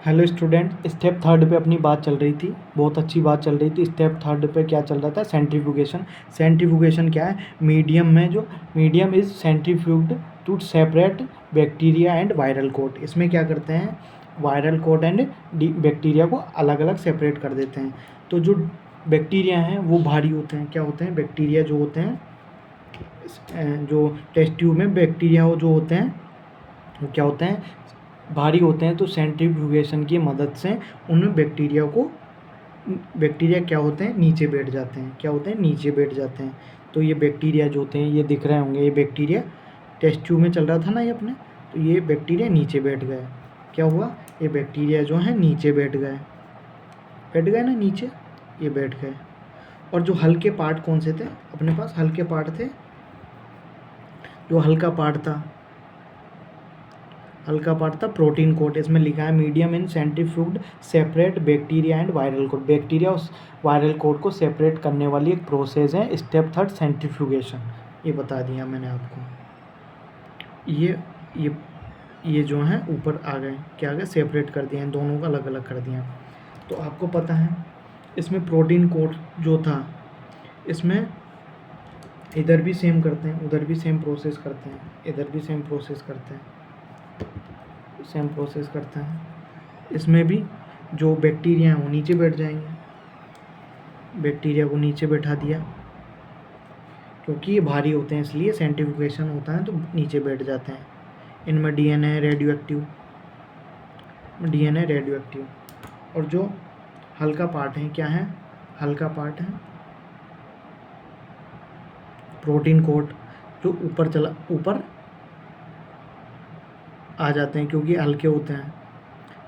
Hello student, step third पे अपनी बात चल रही थी, बहुत अच्छी बात चल रही थी। स्टेप थर्ड पे क्या चल रहा था? सेंट्रीफ्यूगेशन। सेंट्रीफ्यूगेशन क्या है? मीडियम में जो medium is centrifuged to separate bacteria and viral coat. इसमें क्या करते हैं? वायरल कोट एंड बैक्टीरिया को अलग अलग सेपरेट कर देते हैं। तो जो बैक्टीरिया हैं वो भारी होते हैं। क्या होते हैं? बैक्टीरिया जो होते हैं, जो टेस्ट ट्यूब में बैक्टीरिया जो होते हैं वो क्या होते हैं? भारी होते हैं। तो सेंट्रीफ्यूगेशन की मदद से उन बैक्टीरिया क्या होते हैं? नीचे बैठ जाते हैं। क्या होते हैं? नीचे बैठ जाते हैं। तो ये बैक्टीरिया जो होते हैं, ये दिख रहे होंगे, ये बैक्टीरिया टेस्ट ट्यूब में चल रहा था ना ये अपने, तो ये बैक्टीरिया नीचे बैठ गए। क्या हुआ? ये बैक्टीरिया जो है नीचे बैठ गए ना नीचे, ये बैठ गए। और जो हल्के पार्ट कौन से थे अपने पास? हल्के पार्ट थे, जो हल्का पार्ट था प्रोटीन कोट। इसमें लिखा है medium in centrifuged separate bacteria and viral coat. Bacteria और वायरल कोट को सेपरेट करने वाली एक प्रोसेस है स्टेप थर्ड, सेंट्रीफ्यूगेशन। ये बता दिया मैंने आपको। ये जो है ऊपर आ गए, क्या आ गए? सेपरेट कर दिया, इन दोनों को अलग अलग कर दिया। तो आपको पता है इसमें प्रोटीन कोट जो था, इसमें इधर भी सेम करते हैं, उधर भी सेम प्रोसेस करते हैं, इधर भी सेम प्रोसेस करते हैं। इसमें भी जो बैक्टीरिया हैं वो नीचे बैठ जाएंगे। बैक्टीरिया को नीचे बैठा दिया, क्योंकि ये भारी होते हैं इसलिए सेंट्रीफ्यूगेशन होता है तो नीचे बैठ जाते हैं। इनमें डीएनए रेडियो एक्टिव, और जो हल्का पार्ट है, क्या है? हल्का पार्ट है प्रोटीन कोट, जो ऊपर आ जाते हैं क्योंकि हल्के होते हैं।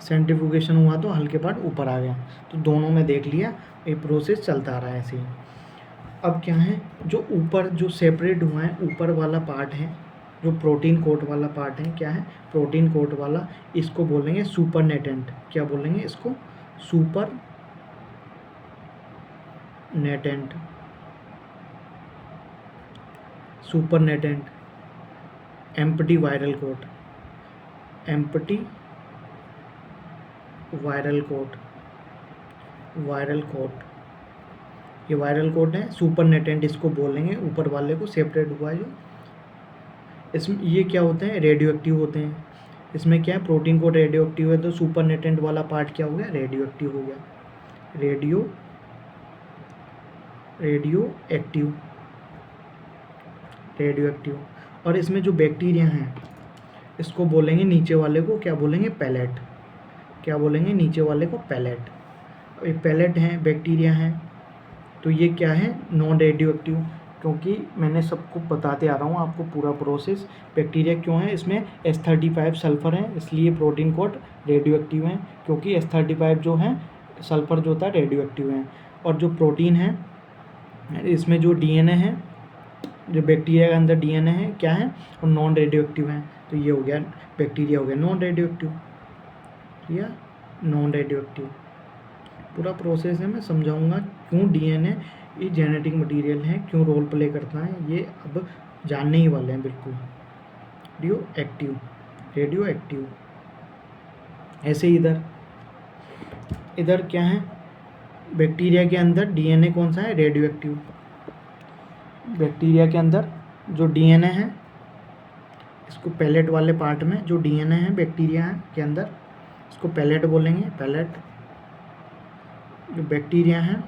सेंट्रीफ्यूगेशन हुआ तो हल्के पार्ट ऊपर आ गया। तो दोनों में देख लिया, ये प्रोसेस चलता आ रहा है ऐसे ही। अब क्या है? जो ऊपर जो सेपरेट हुआ है, ऊपर वाला पार्ट है, जो प्रोटीन कोट वाला पार्ट है, क्या है? प्रोटीन कोट वाला, इसको बोलेंगे सुपरनेटेंट। क्या बोलेंगे इसको? सुपरनेटेंट। एम्प्टी वायरल कोट, ये वायरल कोट है। सुपरनेटेंट इसको बोलेंगे, ऊपर वाले को सेपरेट हुआ है जो। इसमें ये क्या होते हैं? रेडियो एक्टिव होते हैं। इसमें क्या है? प्रोटीन कोट रेडियो एक्टिव है, तो सुपरनेटेंट वाला पार्ट क्या हो गया? रेडियो एक्टिव हो गया। Radio active. और इसमें जो बैक्टीरिया हैं, इसको बोलेंगे नीचे वाले को, क्या बोलेंगे? पैलेट। क्या बोलेंगे? नीचे वाले को पैलेट। ये पैलेट हैं, बैक्टीरिया हैं, तो ये क्या है? Non radio active. क्योंकि मैंने सबको बताते आ रहा हूँ आपको पूरा प्रोसेस। बैक्टीरिया क्यों है? इसमें S35 सल्फ़र है, इसलिए प्रोटीन कोट रेडियो एक्टिव है, क्योंकि S35 जो है सल्फ़र जो होता है रेडियो एक्टिव है। और जो प्रोटीन है, इसमें जो डीएनए है, जो बैक्टीरिया के अंदर डीएनए है, क्या है? और नॉन रेडियो एक्टिव है। तो ये हो गया, बैक्टीरिया हो गया नॉन रेडियो एक्टिव। पूरा प्रोसेस है, मैं समझाऊंगा क्यों डीएनए ये जेनेटिक मटेरियल है, क्यों रोल प्ले करता है, ये अब जानने ही वाले हैं बिल्कुल। Radio active. ऐसे इधर क्या है? बैक्टीरिया के अंदर डीएनए कौन सा है? Radio active. बैक्टीरिया के अंदर जो डीएनए है, इसको पैलेट वाले पार्ट में जो डीएनए है बैक्टीरिया के अंदर, इसको पैलेट बोलेंगे। पैलेट। जो बैक्टीरिया हैं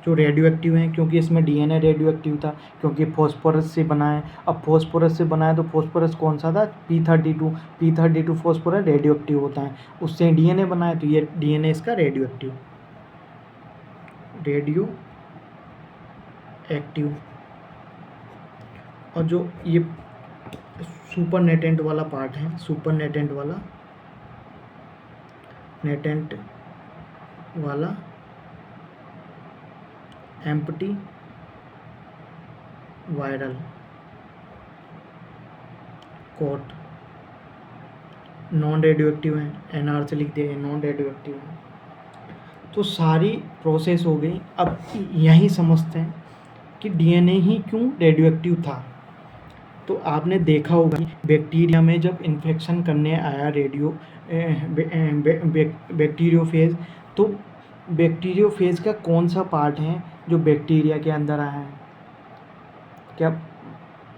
जो रेडियो एक्टिव हैं, क्योंकि इसमें डीएनए रेडियो एक्टिव था, क्योंकि फॉस्फोरस से बना है। अब फॉस्फोरस से बना है तो फॉस्फोरस कौन सा था? P32 फॉस्फोरस रेडियो एक्टिव होता है, उससे डीएनए बना है, तो ये डीएनए इसका रेडियो एक्टिव। और जो ये सुपरनेटेंट वाला पार्ट है, नेटेंट वाला empty viral coat, non radioactive है, NR से लिख दिया, नॉन रेडियो एक्टिव है। तो सारी प्रोसेस हो गई। अब यही समझते हैं कि डीएनए ही क्यों रेडियो एक्टिव था। तो आपने देखा होगा कि बैक्टीरिया में जब इन्फेक्शन करने आया बैक्टीरियोफेज, तो बैक्टीरियोफेज का कौन सा पार्ट है जो बैक्टीरिया के अंदर आया है? क्या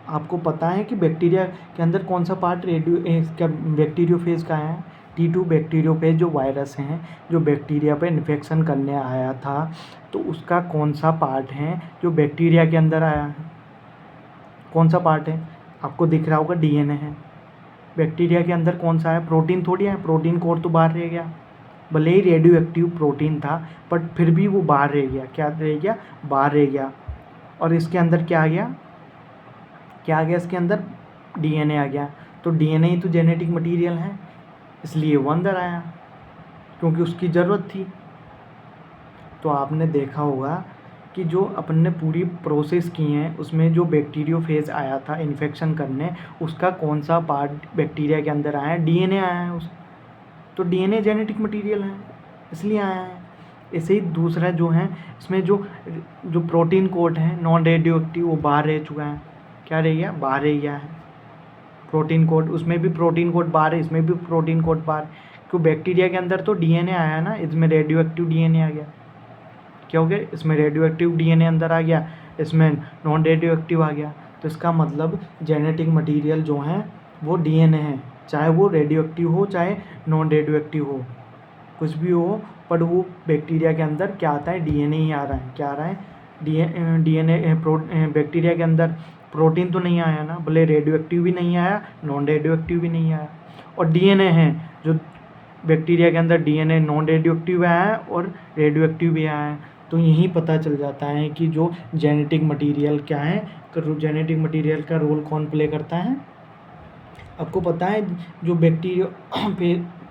आपको पता है कि बैक्टीरिया के अंदर कौन सा पार्ट क्या बैक्टीरियोफेज का है? T2 बैक्टीरियोफेज जो वायरस हैं, जो बैक्टीरिया पे इन्फेक्शन करने आया था, तो उसका कौन सा पार्ट है जो बैक्टीरिया के अंदर आया है? कौन सा पार्ट है? आपको दिख रहा होगा DNA है। बैक्टीरिया के अंदर कौन सा है? प्रोटीन थोड़ी है, प्रोटीन कोड तो बाहर रह गया। भले ही रेडियो एक्टिव प्रोटीन था, बट फिर भी वो बाहर रह गया। क्या रह गया? बाहर रह गया। और इसके अंदर क्या आ गया? क्या आ गया इसके अंदर? DNA आ गया। तो DNA ही तो जेनेटिक मटीरियल है, इसलिए वो अंदर आया, क्योंकि उसकी ज़रूरत थी। तो आपने देखा होगा कि जो अपन ने पूरी प्रोसेस की है, उसमें जो बैक्टीरियोफेज आया था इन्फेक्शन करने, उसका कौन सा पार्ट बैक्टीरिया के अंदर आया है? DNA आया है उस। तो DNA जेनेटिक मटीरियल है, इसलिए आया है। ऐसे ही दूसरा जो है, इसमें जो जो प्रोटीन कोड है नॉन रेडियो एक्टिव, वो बाहर रह चुका है। क्या रह गया? बाहर रह गया है प्रोटीन कोड। उसमें भी प्रोटीन कोड बाहर है, इसमें भी प्रोटीन कोड बाहर। क्यों? बैक्टीरिया के अंदर तो DNA आया ना, इसमें रेडियो एक्टिव DNA आ गया। क्या हो गया? इसमें रेडियो एक्टिव DNA अंदर आ गया, इसमें नॉन रेडियो एक्टिव आ गया। तो इसका मतलब जेनेटिक मटीरियल जो है वो DNA है, चाहे वो रेडियो एक्टिव हो चाहे नॉन रेडियो एक्टिव हो, कुछ भी हो, पर वो बैक्टीरिया के अंदर क्या आता है? DNA ही आ रहा है। क्या आ रहा है? DNA। बैक्टीरिया के अंदर प्रोटीन तो नहीं आया ना, भले रेडियो एक्टिव भी नहीं आया, नॉन रेडियो एक्टिव भी नहीं आया। और DNA है जो बैक्टीरिया के अंदर, DNA नॉन रेडियो एक्टिव आया है और रेडियो एक्टिव भी आया है। तो यही पता चल जाता है कि जो जेनेटिक मटीरियल क्या है, जेनेटिक मटीरियल का रोल कौन प्ले करता है। आपको पता है जो बैक्टीरिया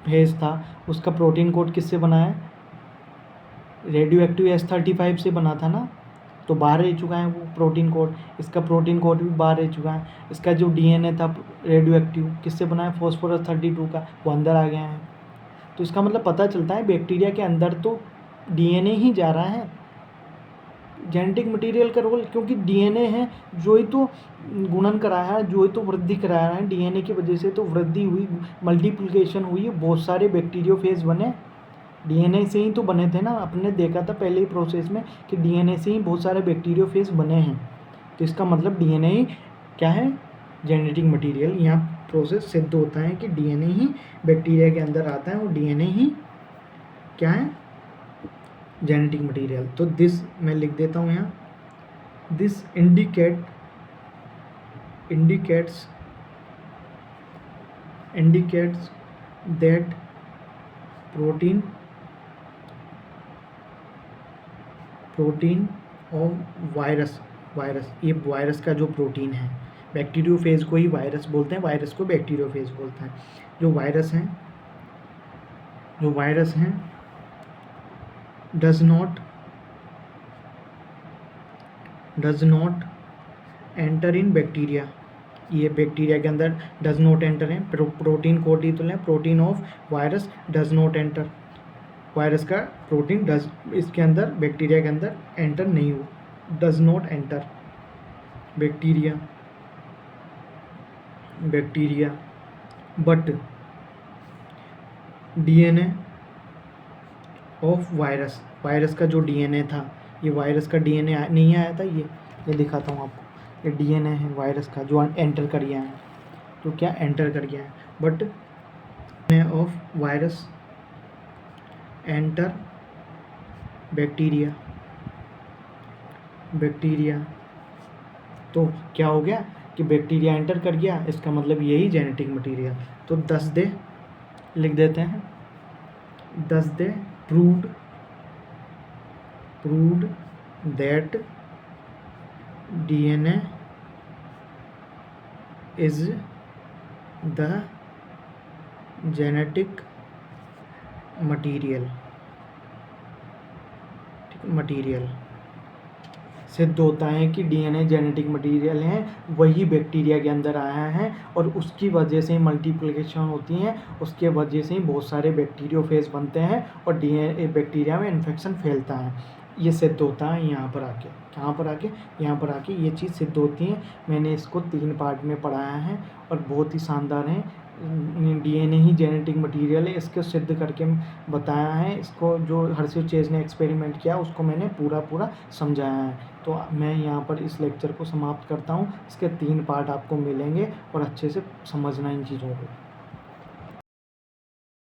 फेज था, उसका प्रोटीन कोड किससे बना है? रेडियो एक्टिव S35 से बना था ना, तो बाहर रह चुका है वो प्रोटीन कोड। इसका प्रोटीन कोड भी बाहर रह चुका है। इसका जो DNA था रेडियो एक्टिव, किससे बना है? फॉस्फोरस 32 का, वो अंदर आ गया है। तो इसका मतलब पता चलता है बैक्टीरिया के अंदर तो DNA ही जा रहा है, जेनेटिक मटेरियल का रोल, क्योंकि DNA है जो ही तो गुणन कराया है, जो ही तो वृद्धि कराया है। DNA की वजह से तो वृद्धि हुई, मल्टीप्लिकेशन हुई, बहुत सारे बैक्टीरियोफेज बने। DNA से ही तो बने थे ना, आपने देखा था पहले ही प्रोसेस में कि DNA से ही बहुत सारे बैक्टीरियोफेज बने हैं। तो इसका मतलब DNA ही क्या है? Genetic material. यहाँ प्रोसेस सिद्ध होता है कि DNA ही बैक्टीरिया के अंदर आता है और DNA ही क्या है? Genetic material. तो दिस मैं लिख देता हूँ यहाँ, this indicates that protein of virus, ये वायरस का जो प्रोटीन है, बैक्टीरियोफेज को ही वायरस बोलते हैं, वायरस को बैक्टीरियोफेज बोलते हैं। जो वायरस हैं does not enter in bacteria. ये बैक्टीरिया के अंदर डज नॉट एंटर है। प्रोटीन कोड ही तो लें, protein of virus does not enter. Virus का प्रोटीन डज इसके अंदर, बैक्टीरिया के अंदर एंटर नहीं हो, does not enter bacteria but DNA of virus का जो DNA था, ये वायरस का DNA नहीं आया था। ये दिखाता हूँ आपको, ये DNA है वायरस का जो एंटर कर गया है। तो क्या एंटर कर गया है? But DNA of virus enter bacteria. तो क्या हो गया कि बैक्टीरिया एंटर कर गया, इसका मतलब यही जेनेटिक मटेरियल। तो 10 दे लिख देते हैं, 10 they proved that DNA is the genetic material. सिद्ध होता है कि DNA जेनेटिक मटेरियल है, वही बैक्टीरिया के अंदर आया है और उसकी वजह से ही मल्टीप्लिकेशन होती है, उसके वजह से ही बहुत सारे बैक्टीरियोफेज बनते हैं और DNA बैक्टीरिया में इन्फेक्शन फैलता है। ये सिद्ध होता है यहाँ पर आके, कहाँ पर आके, यहाँ पर आके ये चीज़ सिद्ध होती है। मैंने इसको 3 पार्ट में पढ़ाया है और बहुत ही शानदार है। डीएनए ही जेनेटिक मटेरियल है, इसको सिद्ध करके बताया है। इसको जो हर्षित चेज ने एक्सपेरिमेंट किया उसको मैंने पूरा समझाया है। तो मैं यहाँ पर इस लेक्चर को समाप्त करता हूँ। इसके 3 पार्ट आपको मिलेंगे और अच्छे से समझना इन चीज़ों को।